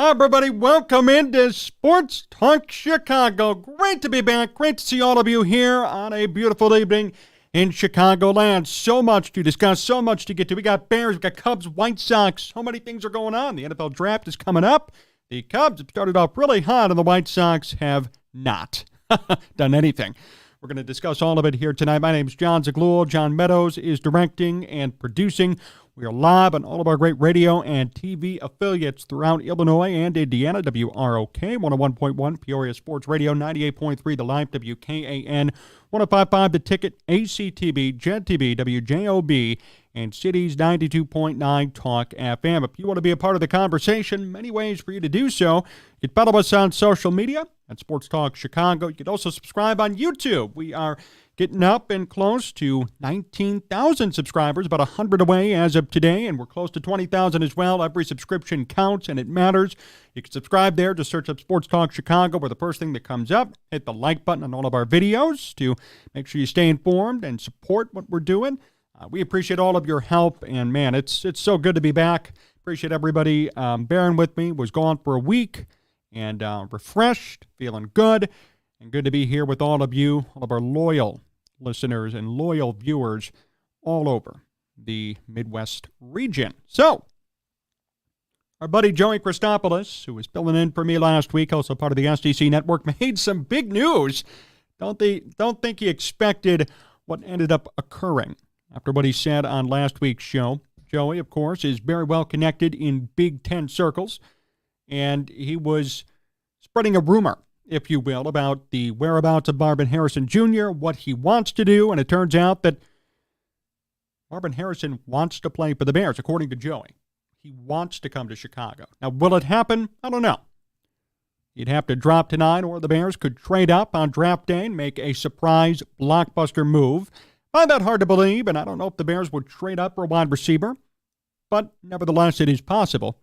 Hi, everybody. Welcome into Sports Talk Chicago. Great to be back. Great to see all of you here on a beautiful evening in Chicagoland. So much to discuss, so much to get to. We got Bears, we got Cubs, White Sox. So many things are going on. The NFL draft is coming up. The Cubs have started off really hot, and the White Sox have not done anything. We're going to discuss all of it here tonight. My name is Jon Zaghloul. John Meadows is directing and producing. We are live on all of our great radio and TV affiliates throughout Illinois and Indiana. WROK 101.1, Peoria Sports Radio, 98.3 The Live, WKAN 105.5 The Ticket, ACTV, JED-TV, WJOB, and Cities 92.9 Talk FM. If you want to be a part of the conversation, many ways for you to do so. You can follow us on social media at Sports Talk Chicago. You can also subscribe on YouTube. We are getting up and close to 19,000 subscribers, about 100 away as of today, and we're close to 20,000 as well. Every subscription counts, and it matters. You can subscribe there. Just search up Sports Talk Chicago. We're the first thing that comes up. Hit the like button on all of our videos to make sure you stay informed and support what we're doing. We appreciate all of your help, and, man, it's so good to be back. Appreciate everybody bearing with me. Was gone for a week, and refreshed, feeling good. And good to be here with all of you, all of our loyal listeners and loyal viewers all over the Midwest region. So, our buddy Joey Christopoulos, who was filling in for me last week, also part of the SDC Network, made some big news. Don't think he expected what ended up occurring after what he said on last week's show. Joey, of course, is very well connected in Big Ten circles, and he was spreading a rumor, if you will, about the whereabouts of Marvin Harrison Jr., what he wants to do, and it turns out that Marvin Harrison wants to play for the Bears, according to Joey. He wants to come to Chicago. Now, will it happen? I don't know. He'd have to drop tonight, or the Bears could trade up on draft day and make a surprise blockbuster move. I find that hard to believe, and I don't know if the Bears would trade up for a wide receiver, but nevertheless, it is possible.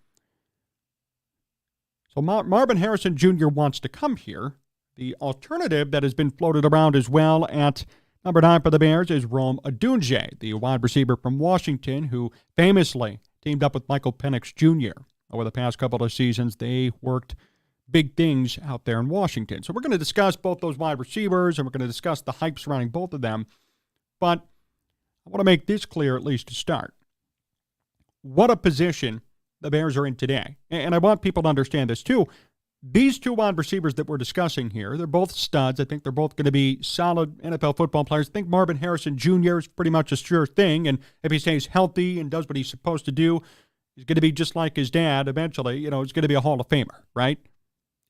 So Marvin Harrison Jr. wants to come here. The alternative that has been floated around as well at number 9 for the Bears is Rome Odunze, the wide receiver from Washington, who famously teamed up with Michael Penix Jr. over the past couple of seasons. They worked big things out there in Washington. So we're going to discuss both those wide receivers, and we're going to discuss the hype surrounding both of them. But I want to make this clear, at least to start. What a position the Bears are in today. And I want people to understand this too. These two wide receivers that we're discussing here, they're both studs. I think they're both going to be solid NFL football players. I think Marvin Harrison Jr. is pretty much a sure thing. And if he stays healthy and does what he's supposed to do, he's going to be just like his dad eventually. He's going to be a Hall of Famer, right?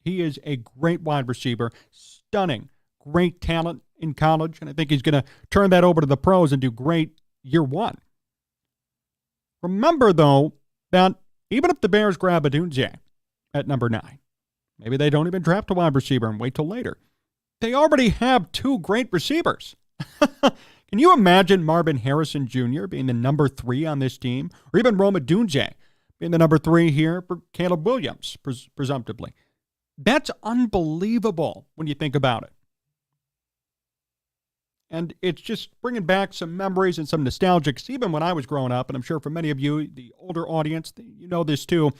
He is a great wide receiver, stunning, great talent in college. And I think he's going to turn that over to the pros and do great year one. Remember, though, that even if the Bears grab Odunze at number 9, maybe they don't even draft a wide receiver and wait till later, they already have two great receivers. Can you imagine Marvin Harrison Jr. being the number 3 on this team? Or even Rome Odunze being the number 3 here for Caleb Williams, presumptively. That's unbelievable when you think about it. And it's just bringing back some memories and some nostalgia. Because even when I was growing up, and I'm sure for many of you, the older audience, you know this too,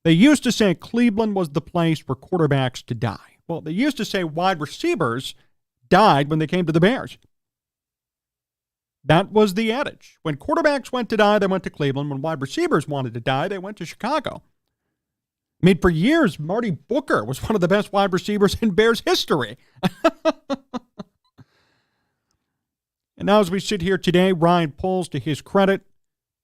they used to say Cleveland was the place for quarterbacks to die. Well, they used to say wide receivers died when they came to the Bears. That was the adage. When quarterbacks went to die, they went to Cleveland. When wide receivers wanted to die, they went to Chicago. I mean, for years, Marty Booker was one of the best wide receivers in Bears history. And now as we sit here today, Ryan Poles, to his credit,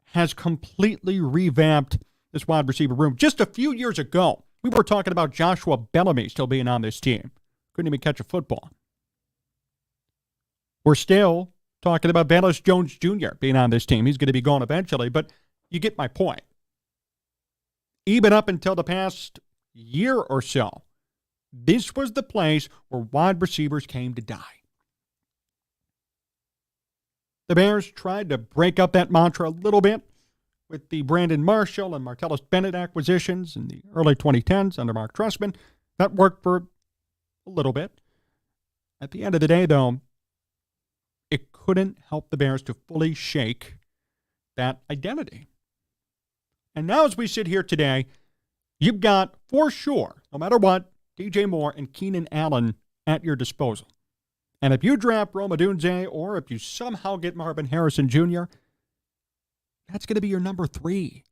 has completely revamped this wide receiver room. Just a few years ago, we were talking about Joshua Bellamy still being on this team. Couldn't even catch a football. We're still talking about Velus Jones Jr. being on this team. He's going to be gone eventually, but you get my point. Even up until the past year or so, this was the place where wide receivers came to die. The Bears tried to break up that mantra a little bit with the Brandon Marshall and Martellus Bennett acquisitions in the early 2010s under Mark Trestman. That worked for a little bit. At the end of the day, though, it couldn't help the Bears to fully shake that identity. And now as we sit here today, You've got, for sure, no matter what, DJ Moore and Keenan Allen at your disposal. And if you draft Rome Odunze or if you somehow get Marvin Harrison Jr., that's going to be your number 3.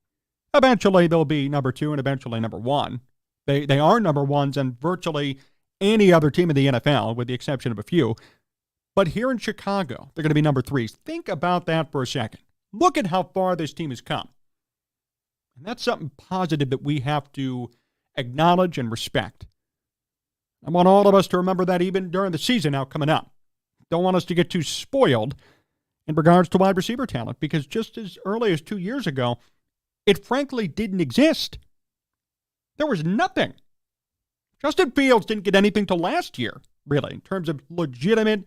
Eventually, they'll be number 2 and eventually number 1. They are number 1s on virtually any other team in the NFL, with the exception of a few. But here in Chicago, they're going to be number 3s. Think about that for a second. Look at how far this team has come. And that's something positive that we have to acknowledge and respect. I want all of us to remember that even during the season now coming up. Don't want us to get too spoiled in regards to wide receiver talent, because just as early as 2 years ago, it frankly didn't exist. There was nothing. Justin Fields didn't get anything till last year, really, in terms of legitimate,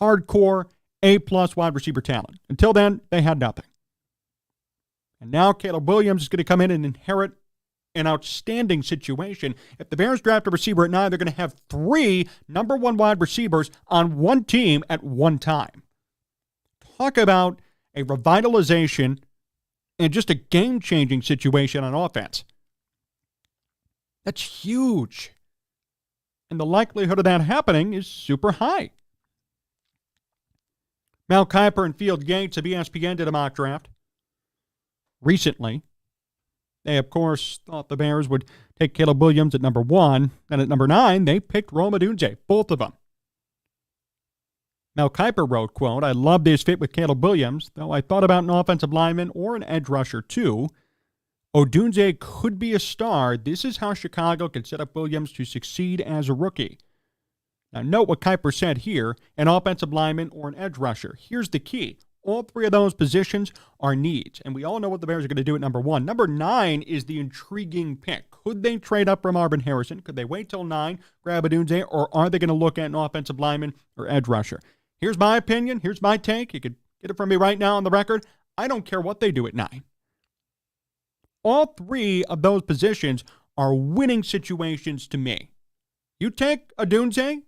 hardcore, A-plus wide receiver talent. Until then, they had nothing. And now Caleb Williams is going to come in and inherit an outstanding situation. If the Bears draft a receiver at 9, they're going to have 3 number 1 wide receivers on one team at one time. Talk about a revitalization and just a game-changing situation on offense. That's huge. And the likelihood of that happening is super high. Mel Kiper and Field Yates of ESPN did a mock draft recently. They, of course, thought the Bears would take Caleb Williams at number 1. And at number 9, they picked Rome Odunze, both of them. Mel Kiper wrote, quote, "I love this fit with Caleb Williams, though I thought about an offensive lineman or an edge rusher too. Odunze could be a star. This is how Chicago can set up Williams to succeed as a rookie." Now, note what Kiper said here, an offensive lineman or an edge rusher. Here's the key. All 3 of those positions are needs, and we all know what the Bears are going to do at number 1. Number 9 is the intriguing pick. Could they trade up for Marvin Harrison? Could they wait till 9, grab Odunze, or are they going to look at an offensive lineman or edge rusher? Here's my opinion. Here's my take. You could get it from me right now on the record. I don't care what they do at 9. All 3 of those positions are winning situations to me. You take Odunze,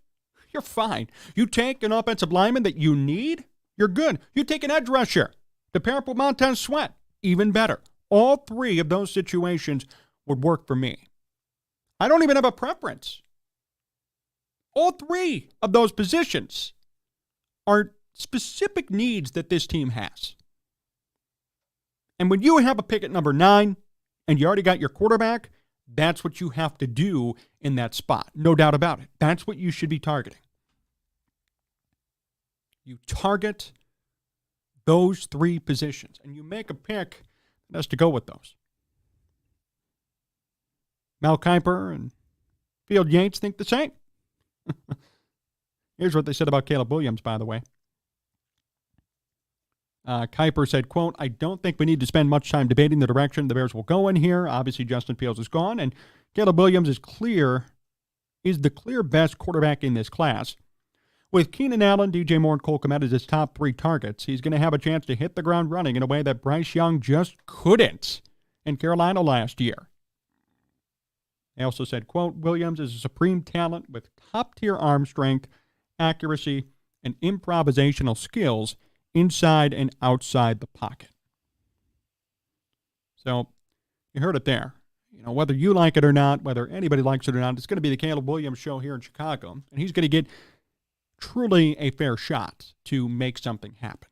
you're fine. You take an offensive lineman that you need, you're good. You take an edge rusher to pair up with Montez Sweat, even better. All 3 of those situations would work for me. I don't even have a preference. All 3 of those positions are specific needs that this team has. And when you have a pick at number 9 and you already got your quarterback, that's what you have to do in that spot. No doubt about it. That's what you should be targeting. You target those 3 positions, and you make a pick that has to go with those. Mel Kiper and Field Yates think the same. Here's what they said about Caleb Williams, by the way. Kiper said, quote, "I don't think we need to spend much time debating the direction the Bears will go in here. Obviously, Justin Fields is gone, and Caleb Williams is the clear best quarterback in this class. With Keenan Allen, DJ Moore, and Cole Kmet as his top 3 targets, he's going to have a chance to hit the ground running in a way that Bryce Young just couldn't in Carolina last year." They also said, quote, "Williams is a supreme talent with top-tier arm strength, accuracy, and improvisational skills inside and outside the pocket." So you heard it there. You know, whether you like it or not, whether anybody likes it or not, it's going to be the Caleb Williams show here in Chicago, and he's going to get truly a fair shot to make something happen.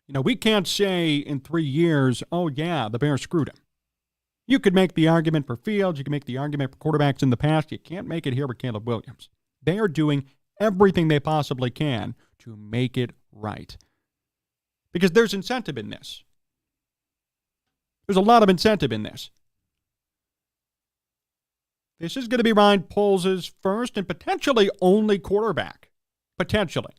You know, we can't say in 3 years, oh, yeah, the Bears screwed him. You could make the argument for Fields. You can make the argument for quarterbacks in the past. You can't make it here with Caleb Williams. They are doing everything they possibly can to make it right. Because there's incentive in this. There's a lot of incentive in this. This is going to be Ryan Poles' first and potentially only quarterback. Potentially.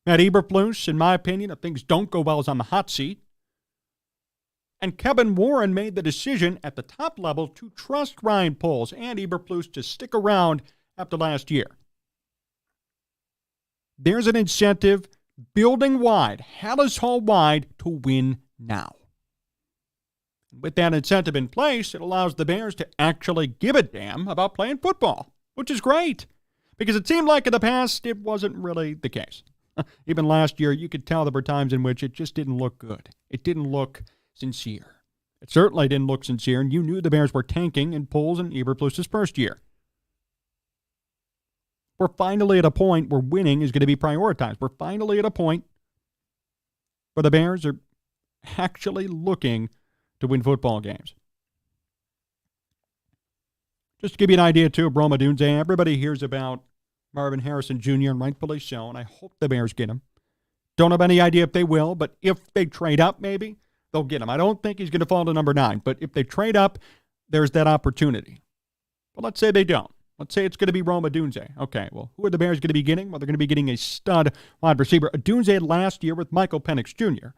Matt Eberflus, in my opinion, if things don't go well, is on the hot seat. And Kevin Warren made the decision at the top level to trust Ryan Poles and Eberflus to stick around after last year. There's an incentive building wide, Hallis Hall wide, to win now. With that incentive in place, it allows the Bears to actually give a damn about playing football, which is great, because it seemed like in the past it wasn't really the case. Even last year, you could tell there were times in which it just didn't look good. It didn't look sincere. It certainly didn't look sincere, and you knew the Bears were tanking in Poles and Eberflus's first year. We're finally at a point where winning is going to be prioritized. We're finally at a point where the Bears are actually looking to win football games. Just to give you an idea, too, of Rome Odunze, everybody hears about Marvin Harrison Jr., and rightfully so, and I hope the Bears get him. Don't have any idea if they will, but if they trade up, maybe, they'll get him. I don't think he's going to fall to number 9, but if they trade up, there's that opportunity. But let's say they don't. Let's say it's going to be Rome Odunze. Okay, well, who are the Bears going to be getting? Well, they're going to be getting a stud wide receiver. Odunze last year with Michael Penix Jr.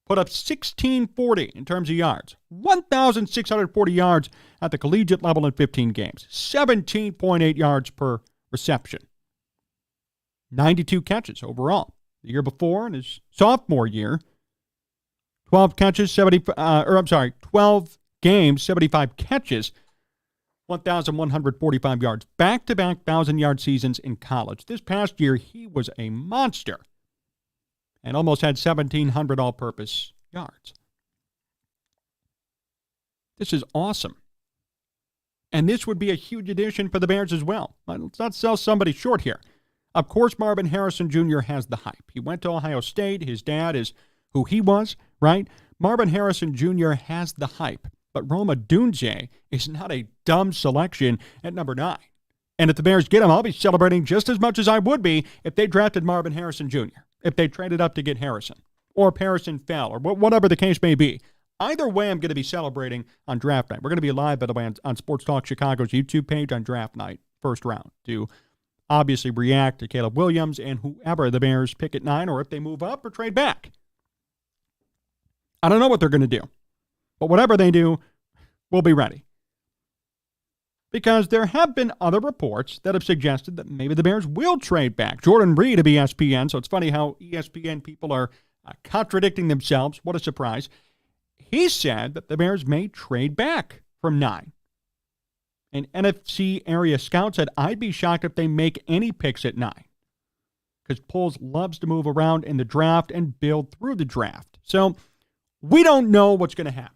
put up 1,640 in terms of yards, 1,640 yards at the collegiate level in 15 games, 17.8 yards per reception, 92 catches overall. The year before, in his sophomore year, 12 games, 75 catches, 1,145 yards. Back-to-back 1,000-yard seasons in college. This past year, he was a monster and almost had 1,700 all-purpose yards. This is awesome. And this would be a huge addition for the Bears as well. Let's not sell somebody short here. Of course, Marvin Harrison Jr. has the hype. He went to Ohio State. His dad is who he was, right? Marvin Harrison Jr. has the hype. But Rome Odunze is not a dumb selection at number 9. And if the Bears get him, I'll be celebrating just as much as I would be if they drafted Marvin Harrison Jr., if they traded up to get Harrison, or if Harrison fell, or whatever the case may be. Either way, I'm going to be celebrating on draft night. We're going to be live, by the way, on Sports Talk Chicago's YouTube page on draft night, first round, to obviously react to Caleb Williams and whoever the Bears pick at 9, or if they move up or trade back. I don't know what they're going to do. But whatever they do, we'll be ready. Because there have been other reports that have suggested that maybe the Bears will trade back. Jordan Reed of ESPN, so it's funny how ESPN people are contradicting themselves. What a surprise. He said that the Bears may trade back from 9. And NFC area scout said, I'd be shocked if they make any picks at 9. Because Poles loves to move around in the draft and build through the draft. So we don't know what's going to happen.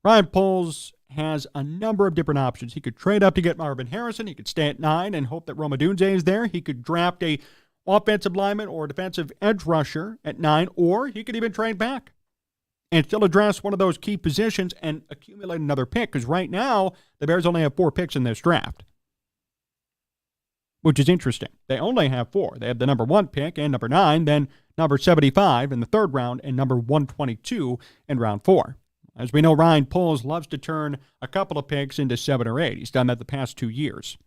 Ryan Poles has a number of different options. He could trade up to get Marvin Harrison. He could stay at 9 and hope that Rome Odunze is there. He could draft a offensive lineman or a defensive edge rusher at 9, or he could even trade back and still address one of those key positions and accumulate another pick. Because right now, the Bears only have 4 picks in this draft, which is interesting. They only have 4. They have the number 1 pick and number 9, then number 75 in the 3rd round, and number 122 in round 4. As we know, Ryan Poles loves to turn a couple of picks into 7 or 8. He's done that the past 2 years.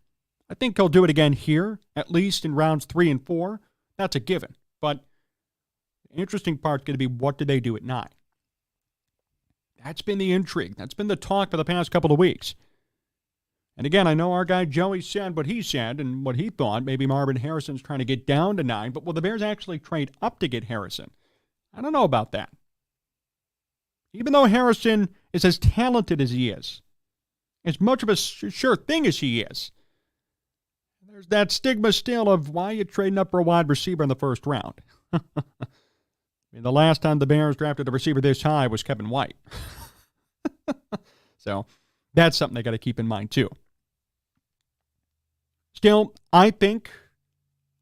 I think he'll do it again here, at least in rounds 3 and 4. That's a given. But the interesting part's going to be, what do they do at 9? That's been the intrigue. That's been the talk for the past couple of weeks. And again, I know our guy Joey said what he said and what he thought. Maybe Marvin Harrison's trying to get down to 9, but will the Bears actually trade up to get Harrison? I don't know about that. Even though Harrison is as talented as he is, as much of a sure thing as he is, there's that stigma still of why you trading up for a wide receiver in the 1st round. I mean, the last time the Bears drafted a receiver this high was Kevin White. So that's something they got to keep in mind too. Still, I think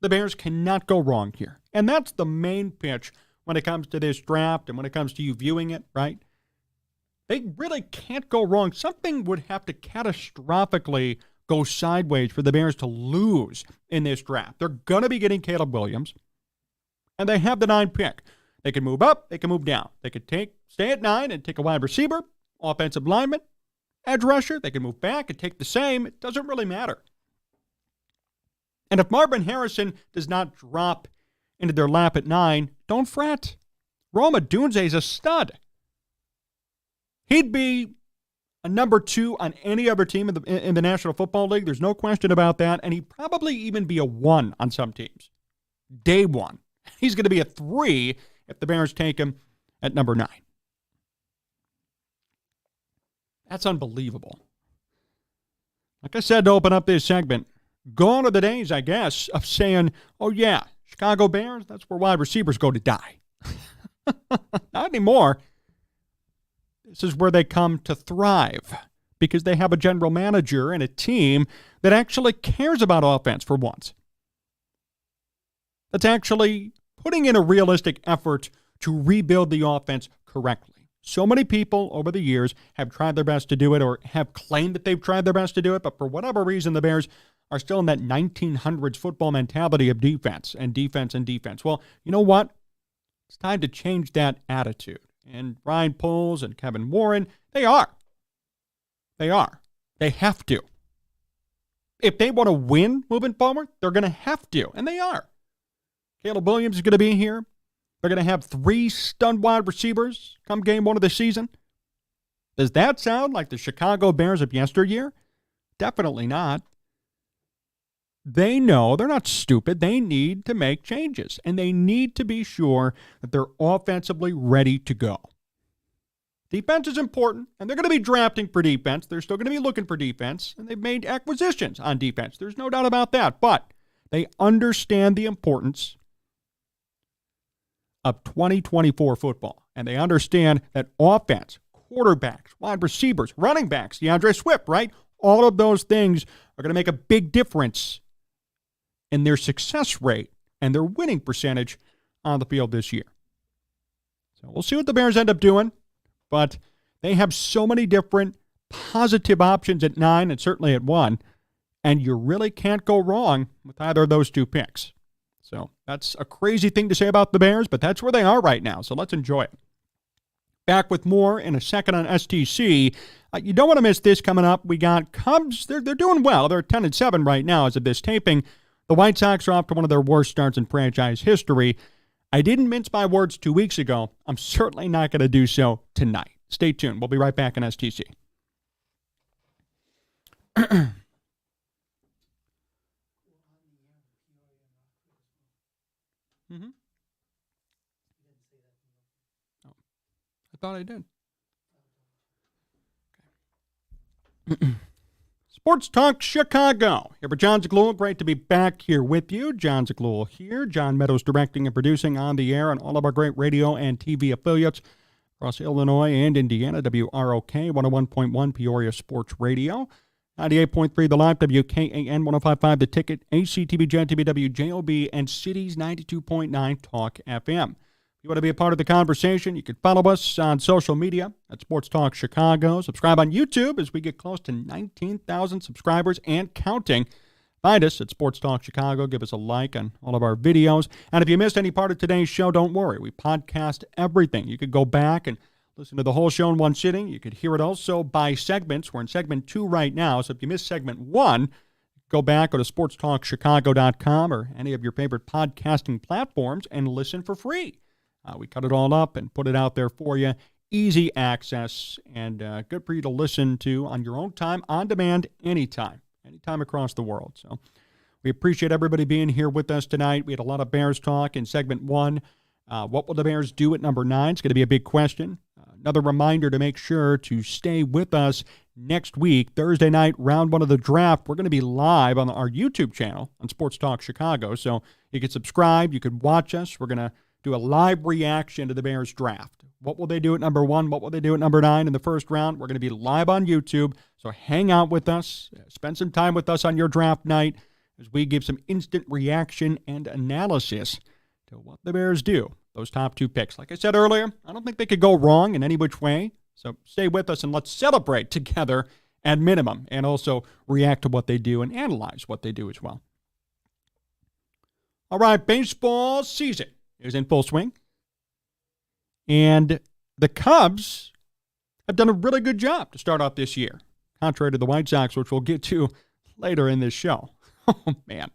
the Bears cannot go wrong here. And that's the main pitch when it comes to this draft and when it comes to you viewing it, right? They really can't go wrong. Something would have to catastrophically go sideways for the Bears to lose in this draft. They're going to be getting Caleb Williams, and they have the 9 pick. They can move up, they can move down. They could stay at 9 and take a wide receiver, offensive lineman, edge rusher. They can move back and take the same. It doesn't really matter. And if Marvin Harrison does not drop into their lap at 9, don't fret. Rome Odunze is a stud. He'd be a number 2 on any other team in the National Football League. There's no question about that. And he'd probably even be a 1 on some teams. Day 1. He's going to be a 3 if the Bears take him at number 9. That's unbelievable. Like I said to open up this segment, gone are the days, I guess, of saying, oh yeah, Chicago Bears, that's where wide receivers go to die. Not anymore. This is where they come to thrive because they have a general manager and a team that actually cares about offense for once. That's actually putting in a realistic effort to rebuild the offense correctly. So many people over the years have tried their best to do it or have claimed that they've tried their best to do it, but for whatever reason, the Bears are still in that 1900s football mentality of defense and defense and defense. Well, you know what? It's time to change that attitude. And Ryan Poles and Kevin Warren, they are. They are. They have to. If they want to win moving forward, they're going to have to, and they are. Caleb Williams is going to be here. They're going to have 3 stud wide receivers come game 1 of the season. Does that sound like the Chicago Bears of yesteryear? Definitely not. They know, they're not stupid, they need to make changes, and they need to be sure that they're offensively ready to go. Defense is important, and they're going to be drafting for defense. They're still going to be looking for defense, and they've made acquisitions on defense. There's no doubt about that, but they understand the importance of 2024 football, and they understand that offense, quarterbacks, wide receivers, running backs, DeAndre Swift, right? All of those things are going to make a big difference in their success rate and their winning percentage on the field this year. So we'll see what the Bears end up doing, but they have so many different positive options at 9 and certainly at 1, and you really can't go wrong with either of those 2 picks. So that's a crazy thing to say about the Bears, but that's where they are right now, so let's enjoy it. Back with more in a second on STC. You don't want to miss this coming up. We got Cubs. They're doing well. They're 10-7 right now as of this taping. The White Sox are off to one of their worst starts in franchise history. I didn't mince my words 2 weeks ago. I'm certainly not going to do so tonight. Stay tuned. We'll be right back on STC. Mm-hmm. Oh, I thought I did. Sports Talk Chicago. Here for Jon Zaghloul. Great to be back here with you. Jon Zaghloul here. John Meadows directing and producing on the air on all of our great radio and TV affiliates across Illinois and Indiana. WROK 101.1 Peoria Sports Radio. 98.3 The Live, WKAN 105.5 The Ticket, ACTV, JTB, WJOB, and Cities 92.9 Talk FM. If you want to be a part of the conversation, you can follow us on social media at Sports Talk Chicago. Subscribe on YouTube as we get close to 19,000 subscribers and counting. Find us at Sports Talk Chicago. Give us a like on all of our videos. And if you missed any part of today's show, don't worry. We podcast everything. You could go back and listen to the whole show in one sitting. You could hear it also by segments. We're in segment 2 right now. So if you missed segment 1, go back, go to sportstalkchicago.com or any of your favorite podcasting platforms and listen for free. We cut it all up and put it out there for you. Easy access and good for you to listen to on your own time, on demand, anytime across the world. So we appreciate everybody being here with us tonight. We had a lot of Bears talk in segment 1. What will the Bears do at number 9? It's going to be a big question. Another reminder to make sure to stay with us next week, Thursday night, round 1 of the draft. We're going to be live on our YouTube channel on Sports Talk Chicago. So you can subscribe. You can watch us. We're going to do a live reaction to the Bears draft. What will they do at number 1? What will they do at number 9 in the first round? We're going to be live on YouTube. So hang out with us. Spend some time with us on your draft night as we give some instant reaction and analysis to what the Bears do. Those top 2 picks. Like I said earlier, I don't think they could go wrong in any which way. So stay with us and let's celebrate together at minimum and also react to what they do and analyze what they do as well. All right, baseball season is in full swing. And the Cubs have done a really good job to start off this year, contrary to the White Sox, which we'll get to later in this show. Oh, man.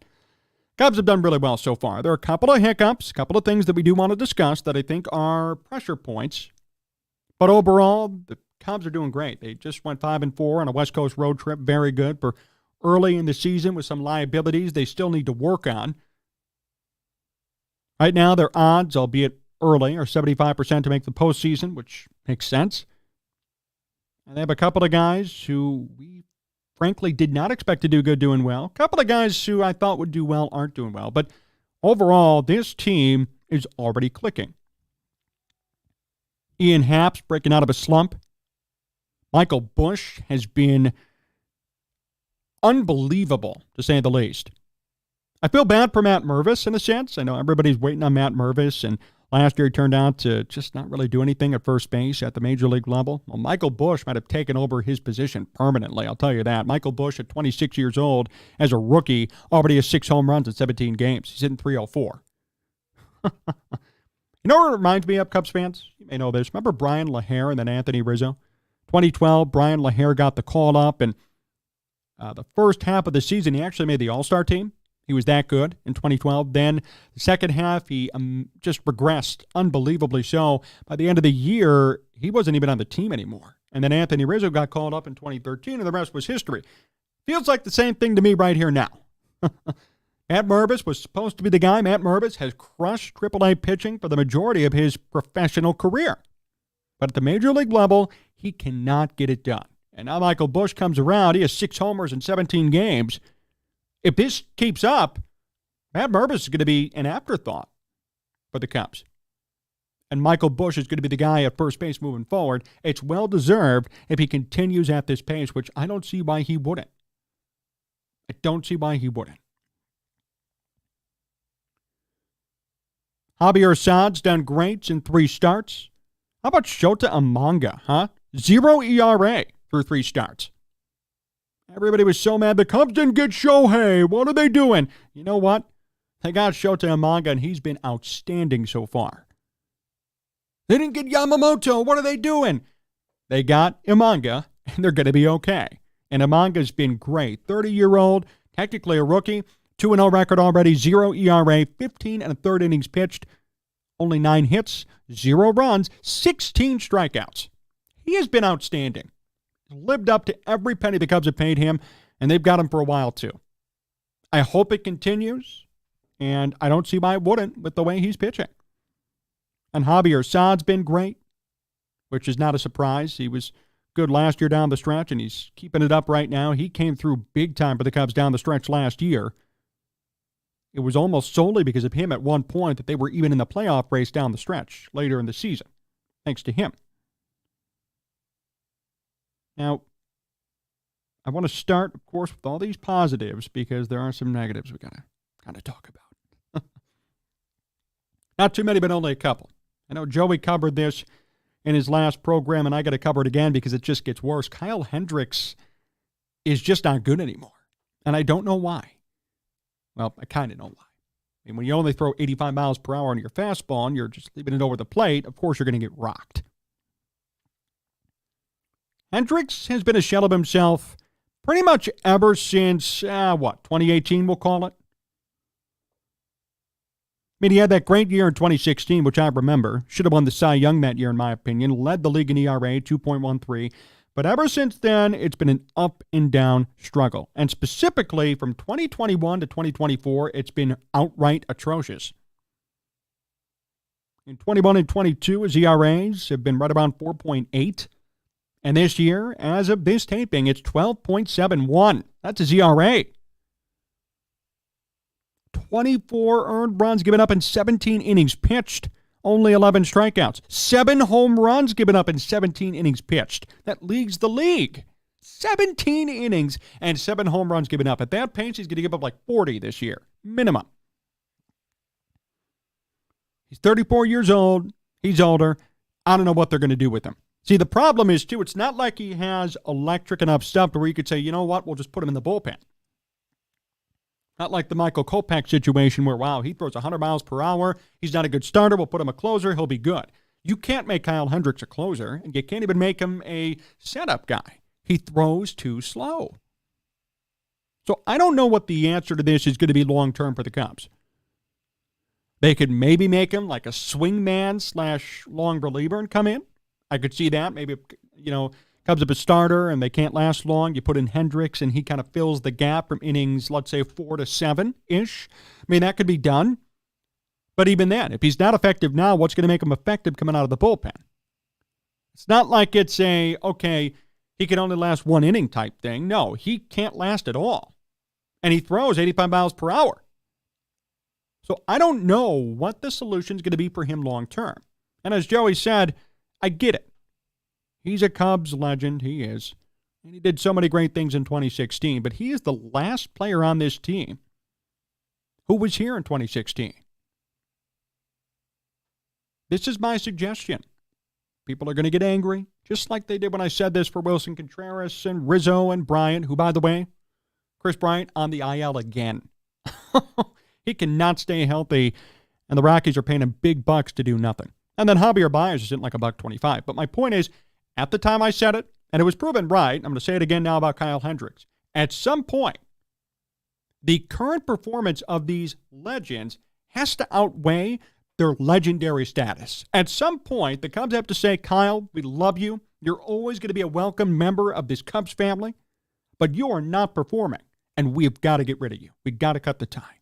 Cubs have done really well so far. There are a couple of hiccups, a couple of things that we do want to discuss that I think are pressure points. But overall, the Cubs are doing great. They just went 5-4 on a West Coast road trip. Very good for early in the season with some liabilities they still need to work on. Right now, their odds, albeit early, are 75% to make the postseason, which makes sense. And they have a couple of guys who we frankly did not expect to do good doing well. A couple of guys who I thought would do well aren't doing well. But overall, this team is already clicking. Ian Happ's breaking out of a slump. Michael Busch has been unbelievable, to say the least. I feel bad for Matt Mervis in a sense. I know everybody's waiting on Matt Mervis, and last year he turned out to just not really do anything at first base at the major league level. Well, Michael Busch might have taken over his position permanently, I'll tell you that. Michael Busch, at 26 years old, as a rookie, already has 6 home runs in 17 games. He's hitting .304. You know what it reminds me of, Cubs fans? You may know this. Remember Brian LaHair and then Anthony Rizzo? 2012, Brian LaHair got the call up, and the first half of the season, he actually made the All-Star team. He was that good in 2012. Then the second half, he just regressed unbelievably so. By the end of the year, he wasn't even on the team anymore. And then Anthony Rizzo got called up in 2013, and the rest was history. Feels like the same thing to me right here now. Matt Mervis was supposed to be the guy. Matt Mervis has crushed AAA pitching for the majority of his professional career. But at the major league level, he cannot get it done. And now Michael Busch comes around. He has 6 homers in 17 games. If this keeps up, Matt Mervis is going to be an afterthought for the Cubs. And Michael Busch is going to be the guy at first base moving forward. It's well-deserved if he continues at this pace, which I don't see why he wouldn't. I don't see why he wouldn't. Javier Assad's done great in 3 starts. How about Shota Umanga, huh? 0 ERA through 3 starts. Everybody was so mad the Cubs didn't get Shohei. What are they doing? You know what? They got Shota Umanga, and he's been outstanding so far. They didn't get Yamamoto. What are they doing? They got Umanga, and they're going to be okay. And Umanga's been great. 30-year-old, technically a rookie, 2-0 record already, 0 ERA, 15 and a third innings pitched, only 9 hits, 0 runs, 16 strikeouts. He has been outstanding. Lived up to every penny the Cubs have paid him, and they've got him for a while too. I hope it continues, and I don't see why it wouldn't with the way he's pitching. And Javier Assad's been great, which is not a surprise. He was good last year down the stretch, and he's keeping it up right now. He came through big time for the Cubs down the stretch last year. It was almost solely because of him at one point that they were even in the playoff race down the stretch later in the season, thanks to him. Now, I want to start, of course, with all these positives because there are some negatives we got to kind of talk about. Not too many, but only a couple. I know Joey covered this in his last program, and I got to cover it again because it just gets worse. Kyle Hendricks is just not good anymore, and I don't know why. Well, I kind of know why. I mean, when you only throw 85 miles per hour on your fastball and you're just leaving it over the plate, of course you're going to get rocked. Hendricks has been a shell of himself pretty much ever since, 2018 we'll call it. I mean, he had that great year in 2016, which I remember. Should have won the Cy Young that year, in my opinion. Led the league in ERA, 2.13. But ever since then, it's been an up and down struggle. And specifically from 2021 to 2024, it's been outright atrocious. In 21 and 22, his ERAs have been right around 4.8. And this year, as of this taping, it's 12.71. That's his ERA. 24 earned runs given up in 17 innings pitched. Only 11 strikeouts. 7 home runs given up in 17 innings pitched. That leads the league. 17 innings and 7 home runs given up. At that pace, he's going to give up like 40 this year. Minimum. He's 34 years old. He's older. I don't know what they're going to do with him. See, the problem is, too, it's not like he has electric enough stuff to where you could say, you know what, we'll just put him in the bullpen. Not like the Michael Kopech situation where, wow, he throws 100 miles per hour. He's not a good starter. We'll put him a closer. He'll be good. You can't make Kyle Hendricks a closer, and you can't even make him a setup guy. He throws too slow. So I don't know what the answer to this is going to be long-term for the Cubs. They could maybe make him like a swingman / long reliever and come in. I could see that. Maybe, Cubs up a starter and they can't last long. You put in Hendricks and he kind of fills the gap from innings, let's say 4 to 7-ish. I mean, that could be done. But even then, if he's not effective now, what's going to make him effective coming out of the bullpen? It's not like it's he can only last 1 inning type thing. No, he can't last at all. And he throws 85 miles per hour. So I don't know what the solution is going to be for him long term. And as Joey said, I get it. He's a Cubs legend. He is. And he did so many great things in 2016, but he is the last player on this team who was here in 2016. This is my suggestion. People are going to get angry, just like they did when I said this for Wilson Contreras and Rizzo and Bryant, who, by the way, Chris Bryant on the IL again. He cannot stay healthy, and the Rockies are paying him big bucks to do nothing. And then Javier Baez is in like $1.25. But my point is, at the time I said it, and it was proven right, I'm going to say it again now about Kyle Hendricks. At some point, the current performance of these legends has to outweigh their legendary status. At some point, the Cubs have to say, Kyle, we love you. You're always going to be a welcome member of this Cubs family, but you are not performing, and we've got to get rid of you. We've got to cut the tie.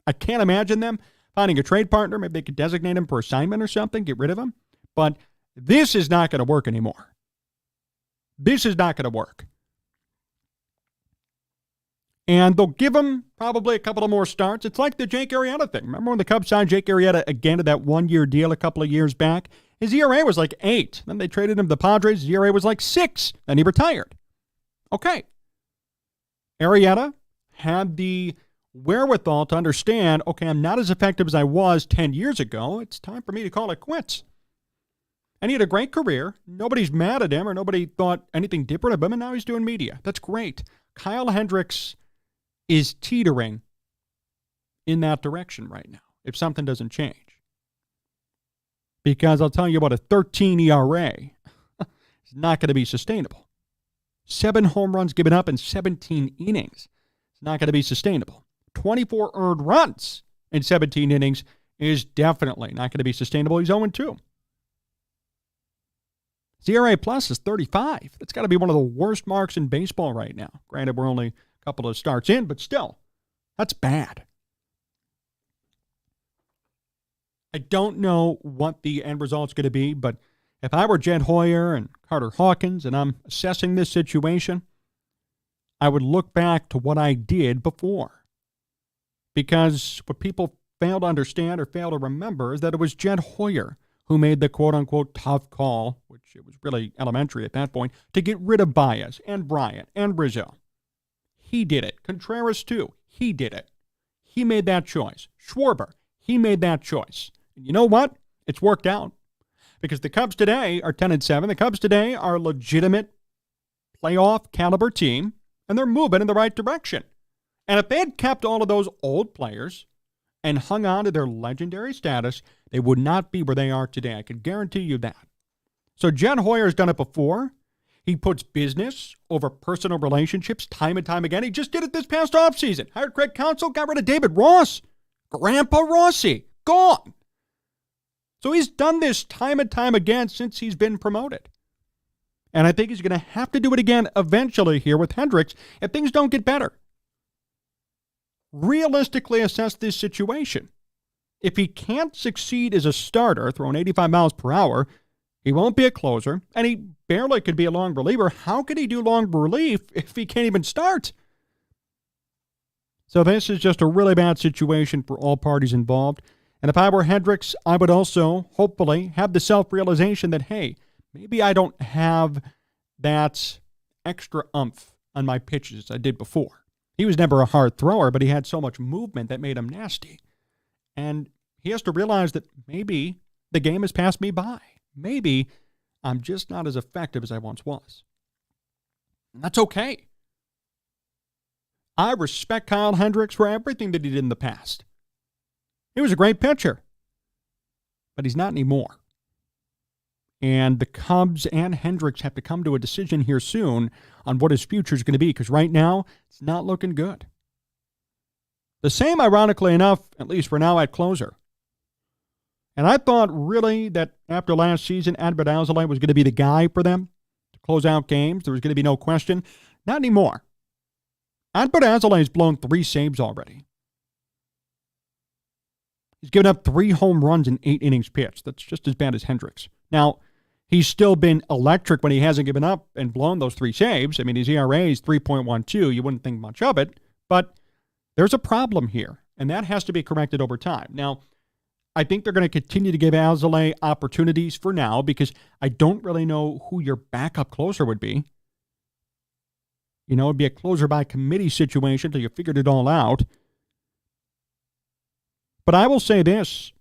I can't imagine them finding a trade partner. Maybe they could designate him for assignment or something, get rid of him. But this is not going to work anymore. This is not going to work. And they'll give him probably a couple of more starts. It's like the Jake Arrieta thing. Remember when the Cubs signed Jake Arrieta again to that one-year deal a couple of years back? His ERA was like 8. Then they traded him to the Padres. His ERA was like 6. Then he retired. Okay. Arrieta had the wherewithal to understand, okay, I'm not as effective as I was 10 years ago. It's time for me to call it quits. And he had a great career. Nobody's mad at him or nobody thought anything different of him, and now he's doing media. That's great. Kyle Hendricks is teetering in that direction right now if something doesn't change. Because I'll tell you what, a 13 ERA is not going to be sustainable. 7 home runs given up in 17 innings. It's not going to be sustainable. 24 earned runs in 17 innings is definitely not going to be sustainable. He's 0-2. ERA plus is 35. That's got to be one of the worst marks in baseball right now. Granted, we're only a couple of starts in, but still, that's bad. I don't know what the end result's going to be, but if I were Jed Hoyer and Carter Hawkins and I'm assessing this situation, I would look back to what I did before. Because what people fail to understand or fail to remember is that it was Jed Hoyer who made the quote-unquote tough call, which it was really elementary at that point, to get rid of Baez and Bryant and Rizzo. He did it. Contreras, too. He did it. He made that choice. Schwarber, he made that choice. And you know what? It's worked out. Because the Cubs today are 10-7. The Cubs today are a legitimate playoff caliber team, and they're moving in the right direction. And if they had kept all of those old players and hung on to their legendary status, they would not be where they are today. I can guarantee you that. So Jed Hoyer's done it before. He puts business over personal relationships time and time again. He just did it this past offseason. Hired Craig Counsell, got rid of David Ross. Grandpa Rossi, gone. So he's done this time and time again since he's been promoted. And I think he's going to have to do it again eventually here with Hendricks if things don't get better. Realistically assess this situation. If he can't succeed as a starter, throwing 85 miles per hour, he won't be a closer, and he barely could be a long reliever. How could he do long relief if he can't even start? So this is just a really bad situation for all parties involved. And if I were Hendricks, I would also, hopefully, have the self-realization that, hey, maybe I don't have that extra oomph on my pitches as I did before. He was never a hard thrower, but he had so much movement that made him nasty. And he has to realize that maybe the game has passed me by. Maybe I'm just not as effective as I once was. And that's okay. I respect Kyle Hendricks for everything that he did in the past. He was a great pitcher, but he's not anymore. And the Cubs and Hendricks have to come to a decision here soon on what his future is going to be, because right now, it's not looking good. The same, ironically enough, at least for now, at closer. And I thought really that after last season, Adbert Alzolay was going to be the guy for them to close out games. There was going to be no question. Not anymore. Adbert Alzolay has blown 3 saves already. He's given up 3 home runs in 8 innings pitched. That's just as bad as Hendricks. Now, he's still been electric when he hasn't given up and blown those 3 saves. I mean, his ERA is 3.12. You wouldn't think much of it. But there's a problem here, and that has to be corrected over time. Now, I think they're going to continue to give Alzolay opportunities for now because I don't really know who your backup closer would be. You know, it'd be a closer by committee situation until you figured it all out. But I will say this.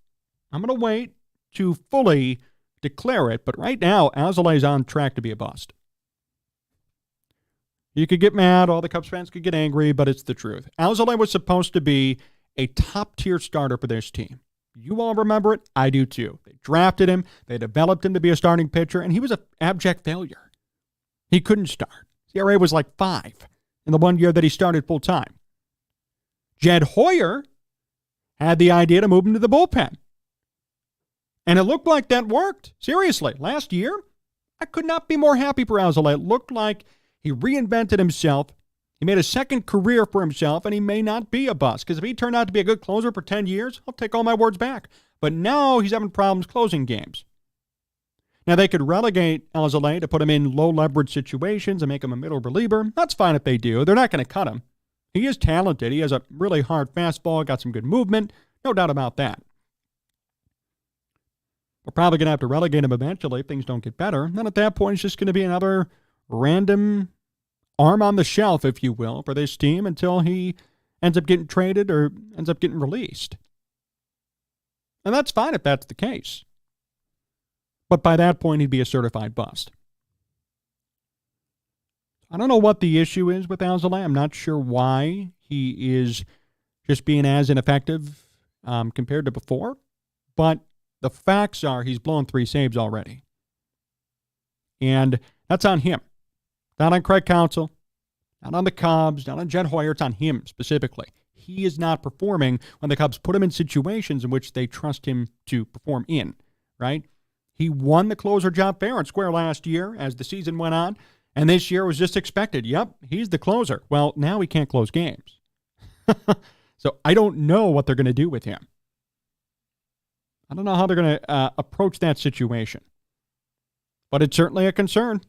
I'm going to wait to fully declare it, but right now, Alzolay's on track to be a bust. You could get mad, all the Cubs fans could get angry, but it's the truth. Alzolay was supposed to be a top-tier starter for this team. You all remember it? I do too. They drafted him, they developed him to be a starting pitcher, and he was an abject failure. He couldn't start. His ERA was like 5 in the 1 year that he started full-time. Jed Hoyer had the idea to move him to the bullpen. And it looked like that worked. Seriously, last year, I could not be more happy for Alzolay. It looked like he reinvented himself. He made a second career for himself, and he may not be a bust. Because if he turned out to be a good closer for 10 years, I'll take all my words back. But now he's having problems closing games. Now, they could relegate Alzolay to put him in low-leverage situations and make him a middle reliever. That's fine if they do. They're not going to cut him. He is talented. He has a really hard fastball, got some good movement. No doubt about that. We're probably going to have to relegate him eventually if things don't get better. And then at that point, it's just going to be another random arm on the shelf, if you will, for this team until he ends up getting traded or ends up getting released. And that's fine if that's the case. But by that point, he'd be a certified bust. I don't know what the issue is with Alzolay. I'm not sure why he is just being as ineffective compared to before. But the facts are he's blown 3 saves already. And that's on him. Not on Craig Counsell, not on the Cubs, not on Jed Hoyer. It's on him specifically. He is not performing when the Cubs put him in situations in which they trust him to perform in, right? He won the closer job fair and square last year as the season went on, and this year was just expected. Yep, he's the closer. Well, now he can't close games. So I don't know what they're going to do with him. I don't know how they're going to approach that situation. But it's certainly a concern.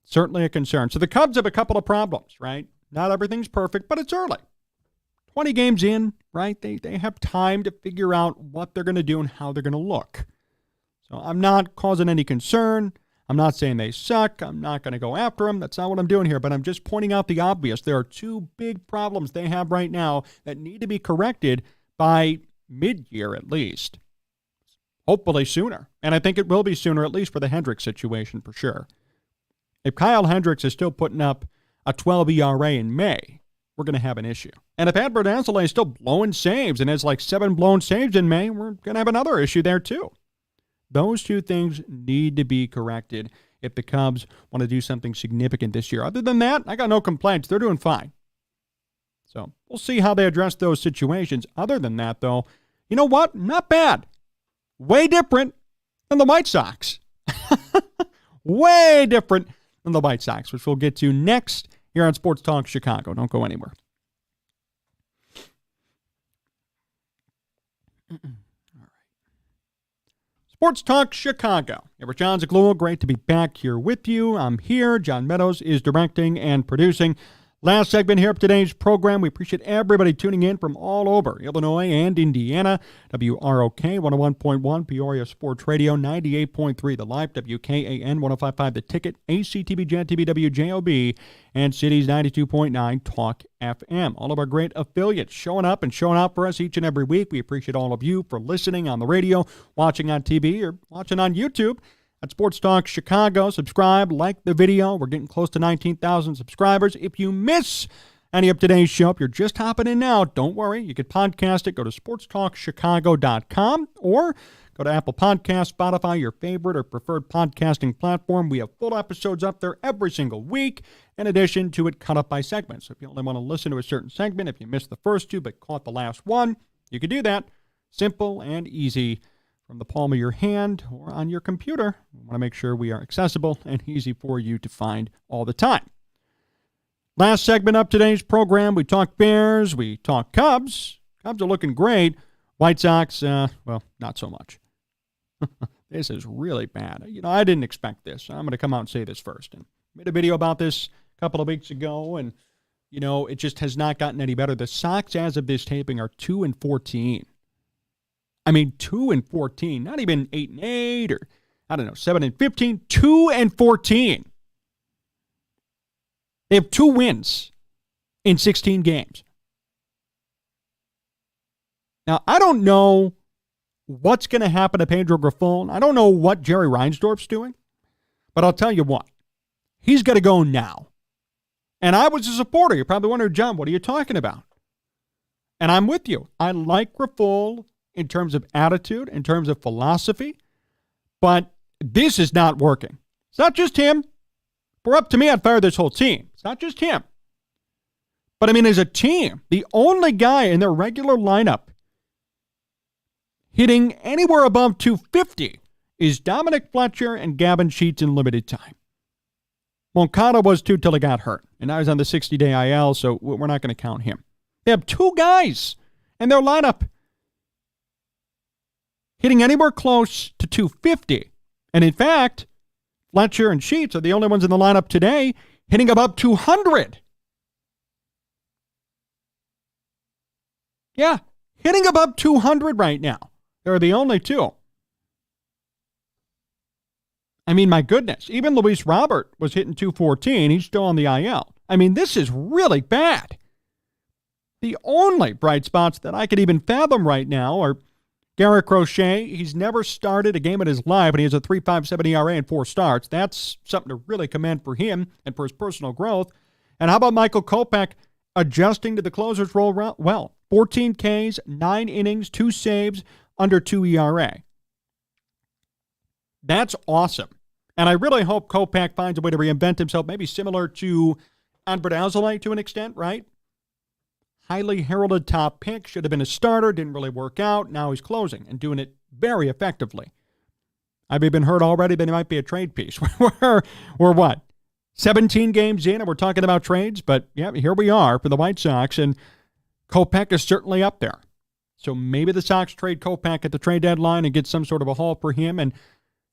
Certainly a concern. So the Cubs have a couple of problems, right? Not everything's perfect, but it's early. 20 games in, right? They have time to figure out what they're going to do and how they're going to look. So I'm not causing any concern. I'm not saying they suck. I'm not going to go after them. That's not what I'm doing here, but I'm just pointing out the obvious. There are 2 big problems they have right now that need to be corrected by mid-year at least. Hopefully sooner. And I think it will be sooner, at least for the Hendricks situation for sure. If Kyle Hendricks is still putting up a 12 ERA in May, we're going to have an issue. And if Adbert Alzolay is still blowing saves and has like 7 blown saves in May, we're going to have another issue there too. Those 2 things need to be corrected if the Cubs want to do something significant this year. Other than that, I got no complaints. They're doing fine. So we'll see how they address those situations. Other than that, though, you know what? Not bad. Way different than the White Sox. Way different than the White Sox, which we'll get to next here on Sports Talk Chicago. Don't go anywhere. All right. Sports Talk Chicago. Ever Jon Zaghloul, great to be back here with you. I'm here. John Meadows is directing and producing. Last segment here of today's program. We appreciate everybody tuning in from all over Illinois and Indiana. WROK 101.1 Peoria Sports Radio, 98.3 The Life, WKAN 105.5 The Ticket, ACTV, JTV, WJOB, and Cities 92.9 Talk FM. All of our great affiliates showing up and showing out for us each and every week. We appreciate all of you for listening on the radio, watching on TV, or watching on YouTube. At Sports Talk Chicago, subscribe, like the video. We're getting close to 19,000 subscribers. If you miss any of today's show, if you're just hopping in now, don't worry. You can podcast it. Go to sportstalkchicago.com or go to Apple Podcasts, Spotify, your favorite or preferred podcasting platform. We have full episodes up there every single week, in addition to it cut up by segments. So if you only want to listen to a certain segment, if you missed the first 2 but caught the last one, you can do that. Simple and easy. From the palm of your hand or on your computer. We want to make sure we are accessible and easy for you to find all the time. Last segment of today's program, we talk Bears, we talk Cubs. Cubs are looking great. White Sox, well, not so much. This is really bad. You know, I didn't expect this. I'm going to come out and say this first. And made a video about this a couple of weeks ago, and it just has not gotten any better. The Sox, as of this taping, are 2-14. 2-14, not even 8-8 or 7-15, 2-14. They have 2 wins in 16 games. Now, I don't know what's going to happen to Pedro Grifol. I don't know what Jerry Reinsdorf's doing, but I'll tell you what, he's got to go now. And I was a supporter. You're probably wondering, John, what are you talking about? And I'm with you. I like Grifol in terms of attitude, in terms of philosophy, but this is not working. It's not just him. If it were up to me, I'd fire this whole team. It's not just him. But as a team, the only guy in their regular lineup hitting anywhere above 250 is Dominic Fletcher and Gavin Sheets in limited time. Moncada was too till he got hurt, and now he's on the 60-day IL, so we're not going to count him. They have 2 guys in their lineup hitting anywhere close to 250. And in fact, Fletcher and Sheets are the only ones in the lineup today hitting above 200. Yeah, hitting above 200 right now. They're the only 2. My goodness. Even Luis Robert was hitting 214. He's still on the IL. This is really bad. The only bright spots that I could even fathom right now are Garrett Crochet. He's never started a game in his life, and he has a 3.57 ERA in 4 starts. That's something to really commend for him and for his personal growth. And how about Michael Kopech adjusting to the closer's role well? 14 Ks, 9 innings, 2 saves, under 2 ERA. That's awesome. And I really hope Kopech finds a way to reinvent himself, maybe similar to Albert Alzolay to an extent, right? Highly heralded top pick, should have been a starter, didn't really work out. Now he's closing and doing it very effectively. I've even heard already that he might be a trade piece. We're what? 17 games in and we're talking about trades, but yeah, here we are for the White Sox, and Kopech is certainly up there. So maybe the Sox trade Kopech at the trade deadline and get some sort of a haul for him. And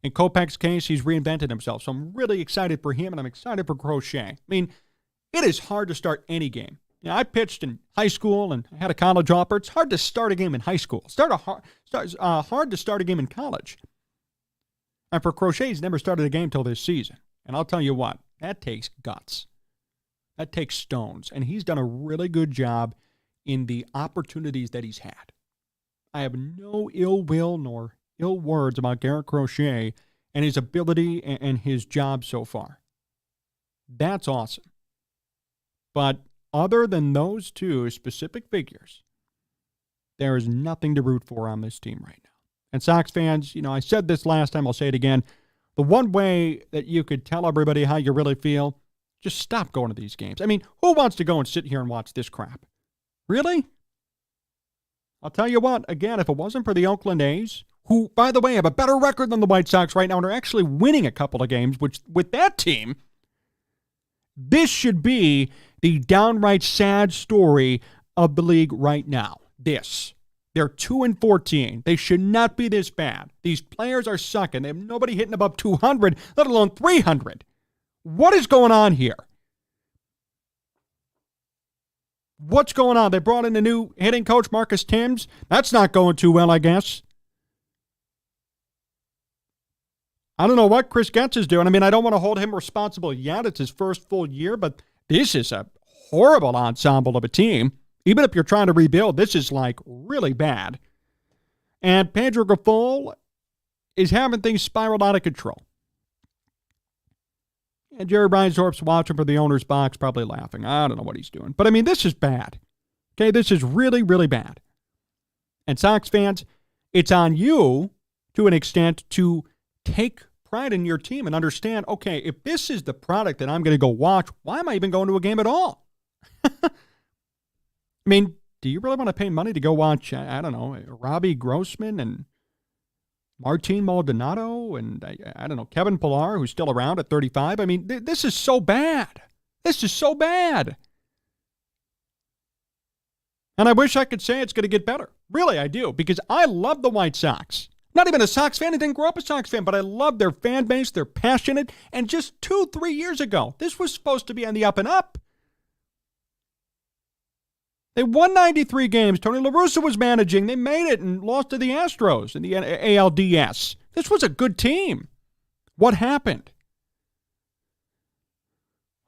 in Kopech's case, he's reinvented himself. So I'm really excited for him, and I'm excited for Crochet. It is hard to start any game. I pitched in high school and I had a college offer. It's hard to start a game in high school. Hard to start a game in college. And for Crochet, he's never started a game till this season. And I'll tell you what, that takes guts. That takes stones. And he's done a really good job in the opportunities that he's had. I have no ill will nor ill words about Garrett Crochet and his ability and his job so far. That's awesome. But other than those 2 specific figures, there is nothing to root for on this team right now. And Sox fans, I said this last time, I'll say it again. The one way that you could tell everybody how you really feel, just stop going to these games. Who wants to go and sit here and watch this crap? Really? I'll tell you what, again, if it wasn't for the Oakland A's, who, by the way, have a better record than the White Sox right now and are actually winning a couple of games, which with that team, this should be the downright sad story of the league right now. They're 2-14. They should not be this bad. These players are sucking. They have nobody hitting above 200, let alone 300. What is going on here? What's going on? They brought in a new hitting coach, Marcus Timms. That's not going too well, I guess. I don't know what Chris Getz is doing. I don't want to hold him responsible yet. It's his first full year, but this is a horrible ensemble of a team. Even if you're trying to rebuild, this is really bad. And Pedro Grifol is having things spiral out of control. And Jerry Reinsdorf's watching from the owner's box, probably laughing. I don't know what he's doing. But this is bad. Okay, this is really, really bad. And Sox fans, it's on you to an extent to take pride in your team and understand, okay, if this is the product that I'm going to go watch, why am I even going to a game at all? Do you really want to pay money to go watch, I don't know, Robbie Grossman and Martin Maldonado and, I don't know, Kevin Pillar, who's still around at 35? This is so bad. This is so bad. And I wish I could say it's going to get better. Really, I do, because I love the White Sox. Not even a Sox fan. I didn't grow up a Sox fan, but I love their fan base. They're passionate. And just 2-3 years ago, this was supposed to be on the up and up. They won 93 games. Tony La Russa was managing. They made it and lost to the Astros in the ALDS. This was a good team. What happened?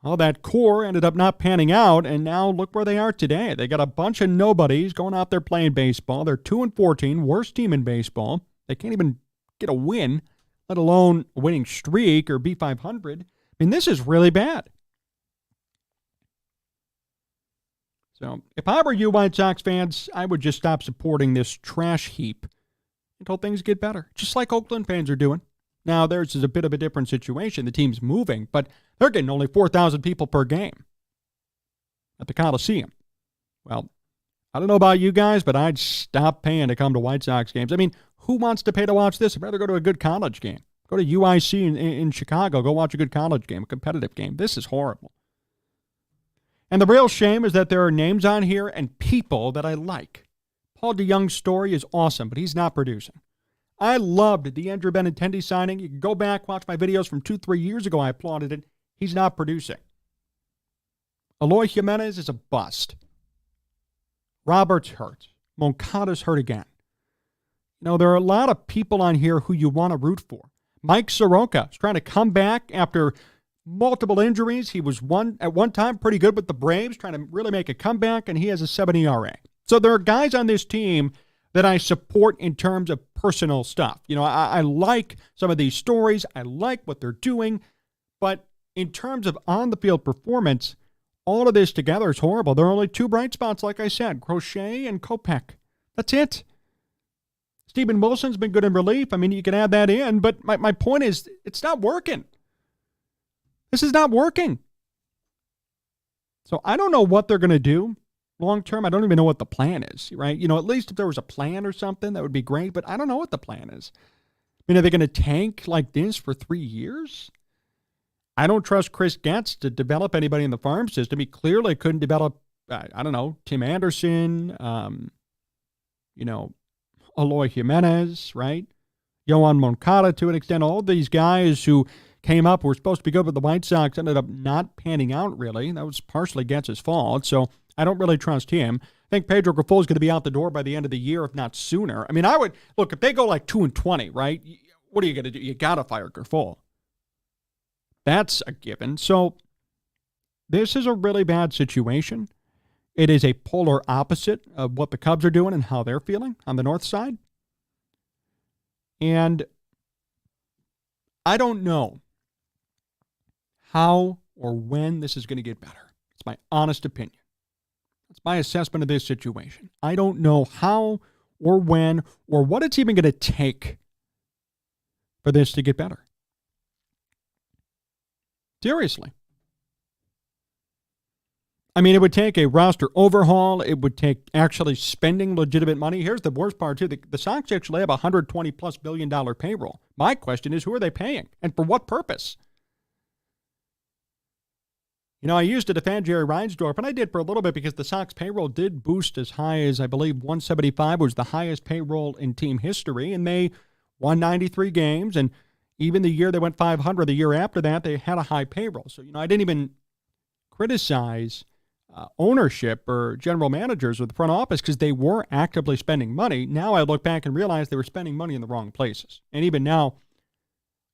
Well, that core ended up not panning out, and now look where they are today. They got a bunch of nobodies going out there playing baseball. They're 2-14, worst team in baseball. They can't even get a win, let alone a winning streak or be 500. I mean, this is really bad. So if I were you White Sox fans, I would just stop supporting this trash heap until things get better, just like Oakland fans are doing. Now, theirs is a bit of a different situation. The team's moving, but they're getting only 4,000 people per game at the Coliseum. Well, I don't know about you guys, but I'd stop paying to come to White Sox games. I mean, who wants to pay to watch this? I'd rather go to a good college game. Go to UIC in Chicago. Go watch a good college game, a competitive game. This is horrible. And the real shame is that there are names on here and people that I like. Paul DeYoung's story is awesome, but he's not producing. I loved the Andrew Benintendi signing. You can go back, watch my videos from 2-3 years ago. I applauded it. He's not producing. Eloy Jimenez is a bust. Roberts hurt. Moncada's hurt again. You know, there are a lot of people on here who you want to root for. Mike Soroka is trying to come back after multiple injuries. He was at one time pretty good with the Braves, trying to really make a comeback, and he has a 7 ERA. So there are guys on this team that I support in terms of personal stuff. You know, I like some of these stories. I like what they're doing. But in terms of on-the-field performance, all of this together is horrible. There are only two bright spots, like I said, Crochet and Kopech. That's it. Steven Wilson's been good in relief. I mean, you can add that in. But my point is, it's not working. This is not working. So I don't know what they're going to do long term. I don't even know what the plan is, right? You know, at least if there was a plan or something, that would be great. But I don't know what the plan is. I mean, are they going to tank like this for 3 years? I don't trust Chris Getz to develop anybody in the farm system. He clearly couldn't develop, I don't know, Tim Anderson, Eloy Jimenez, right? Yohan Moncada to an extent. All these guys who came up were supposed to be good with the White Sox ended up not panning out, really. That was partially Getz's fault, so I don't really trust him. I think Pedro Grifol is going to be out the door by the end of the year, if not sooner. I mean, I would, look, if they go like 2-20, right, what are you going to do? You got to fire Grifol. That's a given. So this is a really bad situation. It is a polar opposite of what the Cubs are doing and how they're feeling on the north side. And I don't know how or when this is going to get better. It's my honest opinion. It's my assessment of this situation. I don't know how or when or what it's even going to take for this to get better. Seriously. I mean, it would take a roster overhaul. It would take actually spending legitimate money. Here's the worst part, too. The Sox actually have a $120+ billion payroll. My question is, who are they paying? And for what purpose? You know, I used to defend Jerry Reinsdorf, and I did for a little bit because the Sox payroll did boost as high as, I believe, 175 was the highest payroll in team history, and they won 93 games, and even the year they went 500, the year after that, they had a high payroll. So, you know, I didn't even criticize ownership or general managers or the front office because they were actively spending money. Now I look back and realize they were spending money in the wrong places. And even now,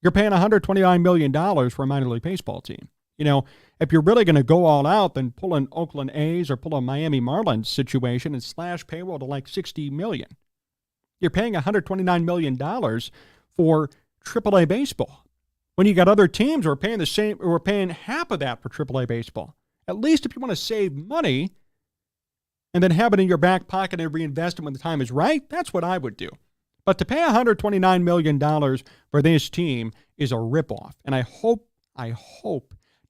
you're paying $129 million for a minor league baseball team. You know, if you're really going to go all out, then pull an Oakland A's or pull a Miami Marlins situation and slash payroll to like $60 million. You're paying $129 million for AAA baseball when you got other teams who are paying the same or paying half of that for AAA baseball. At least if you want to save money and then have it in your back pocket and reinvest it when the time is right, that's what I would do. But to pay $129 million for this team is a ripoff. And I hope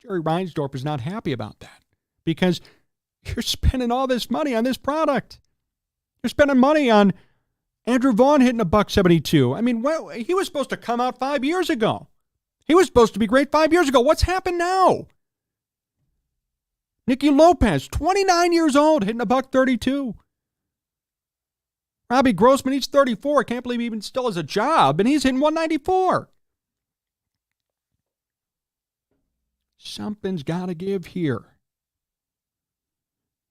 Jerry Reinsdorf is not happy about that because you're spending all this money on this product. You're spending money on Andrew Vaughn hitting $172. I mean, well, he was supposed to come out 5 years ago. He was supposed to be great 5 years ago. What's happened now? Nicky Lopez, 29 years old, hitting $132. Robbie Grossman, he's 34. I can't believe he even still has a job, and he's hitting 194. Something's got to give here.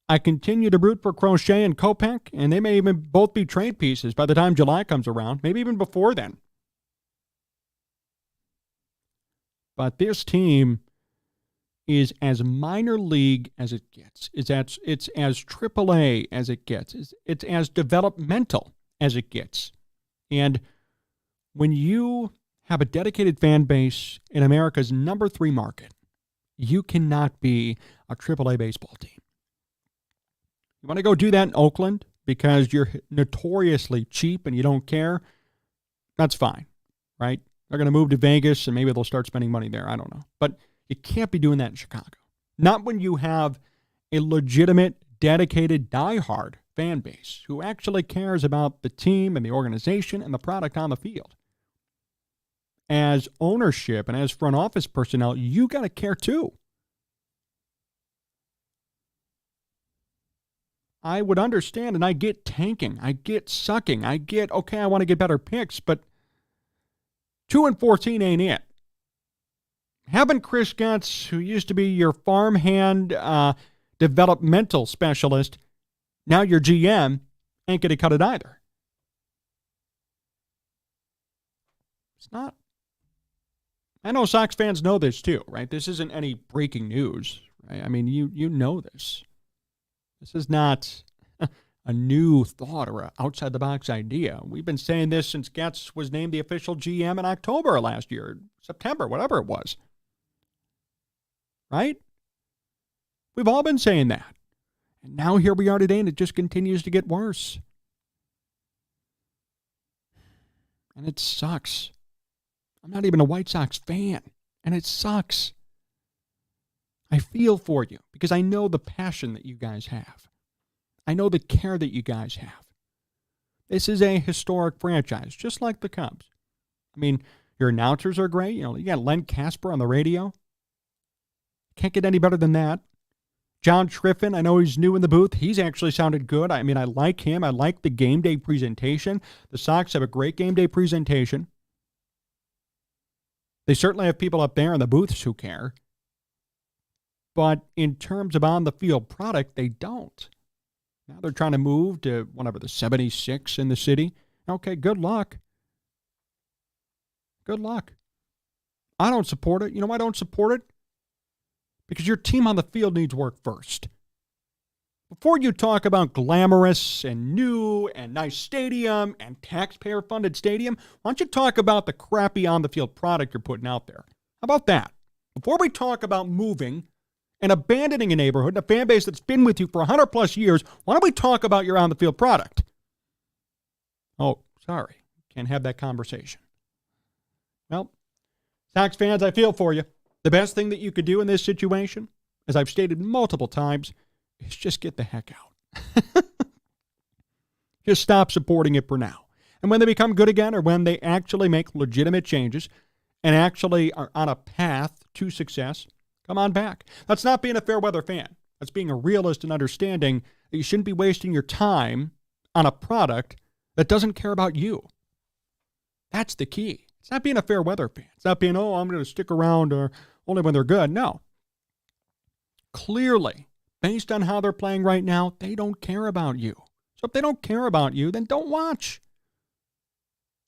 I continue to root for Crochet and Kopech, and they may even both be trade pieces by the time July comes around, maybe even before then. But this team is as minor league as it gets. It's as AAA as it gets. It's as developmental as it gets. And when you have a dedicated fan base in America's number 3 market, you cannot be a AAA baseball team. You want to go do that in Oakland because you're notoriously cheap and you don't care? That's fine, right? They're going to move to Vegas and maybe they'll start spending money there. I don't know. But you can't be doing that in Chicago. Not when you have a legitimate, dedicated, diehard fan base who actually cares about the team and the organization and the product on the field. As ownership and as front office personnel, you got to care too. I would understand, and I get tanking, I get sucking, I get, okay, I want to get better picks, but 2-14 ain't it. Having Chris Getz, who used to be your farmhand developmental specialist, now your GM, ain't going to cut it either. It's not. I know Sox fans know this too, right? This isn't any breaking news, right? I mean, you know this. This is not a new thought or an outside-the-box idea. We've been saying this since Getz was named the official GM in October last year, September, whatever it was. Right? We've all been saying that. And now here we are today, and it just continues to get worse. And it sucks. I'm not even a White Sox fan, and it sucks. I feel for you because I know the passion that you guys have. I know the care that you guys have. This is a historic franchise, just like the Cubs. I mean, your announcers are great. You got Len Casper on the radio. Can't get any better than that. John Triffin, I know he's new in the booth. He's actually sounded good. I mean, I like him. I like the game day presentation. The Sox have a great game day presentation. They certainly have people up there in the booths who care. But in terms of on-the-field product, they don't. Now they're trying to move to whatever, the 76 in the city. Okay, good luck. Good luck. I don't support it. You know why I don't support it? Because your team on the field needs work first. Before you talk about glamorous and new and nice stadium and taxpayer-funded stadium, why don't you talk about the crappy on-the-field product you're putting out there? How about that? Before we talk about moving and abandoning a neighborhood, a fan base that's been with you for 100-plus years, why don't we talk about your on-the-field product? Oh, sorry. Can't have that conversation. Well, Sox fans, I feel for you. The best thing that you could do in this situation, as I've stated multiple times, is just get the heck out. Just stop supporting it for now. And when they become good again, or when they actually make legitimate changes and actually are on a path to success, come on back. That's not being a fair weather fan. That's being a realist and understanding that you shouldn't be wasting your time on a product that doesn't care about you. That's the key. It's not being a fair weather fan. It's not being, oh, I'm going to stick around or only when they're good. No. Clearly, based on how they're playing right now, they don't care about you. So if they don't care about you, then don't watch.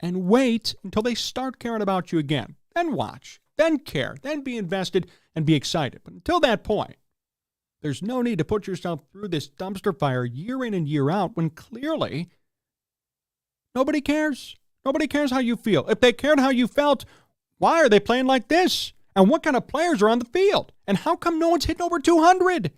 And wait until they start caring about you again. Then watch. Then care. Then be invested and be excited. But until that point, there's no need to put yourself through this dumpster fire year in and year out when clearly nobody cares. Nobody cares how you feel. If they cared how you felt, why are they playing like this? And what kind of players are on the field? And how come no one's hitting over 200?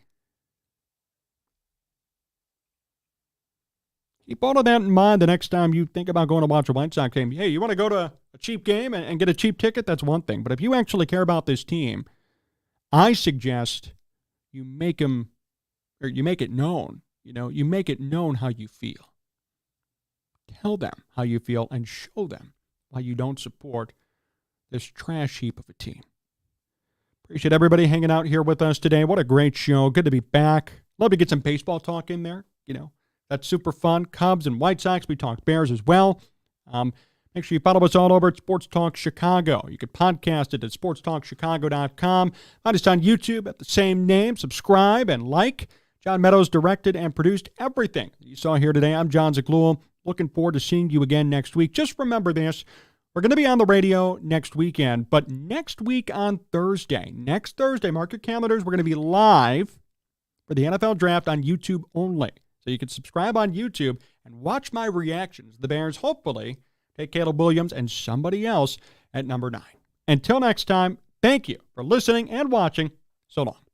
Keep all of that in mind the next time you think about going to watch a White Sox game. Hey, you want to go to a cheap game and get a cheap ticket? That's one thing. But if you actually care about this team, I suggest you make it known. You make it known how you feel. Tell them how you feel and show them why you don't support this trash heap of a team. Appreciate everybody hanging out here with us today. What a great show. Good to be back. Love to get some baseball talk in there. That's super fun. Cubs and White Sox. We talked Bears as well. Make sure you follow us all over at Sports Talk Chicago. You can podcast it at sportstalkchicago.com. Find us on YouTube at the same name. Subscribe and like. John Meadows directed and produced everything you saw here today. I'm Jon Zaghloul. Looking forward to seeing you again next week. Just remember this. We're going to be on the radio next weekend, but next week on Thursday, mark your calendars, we're going to be live for the NFL Draft on YouTube only. So you can subscribe on YouTube and watch my reactions. The Bears hopefully take Caleb Williams and somebody else at number 9. Until next time, thank you for listening and watching. So long.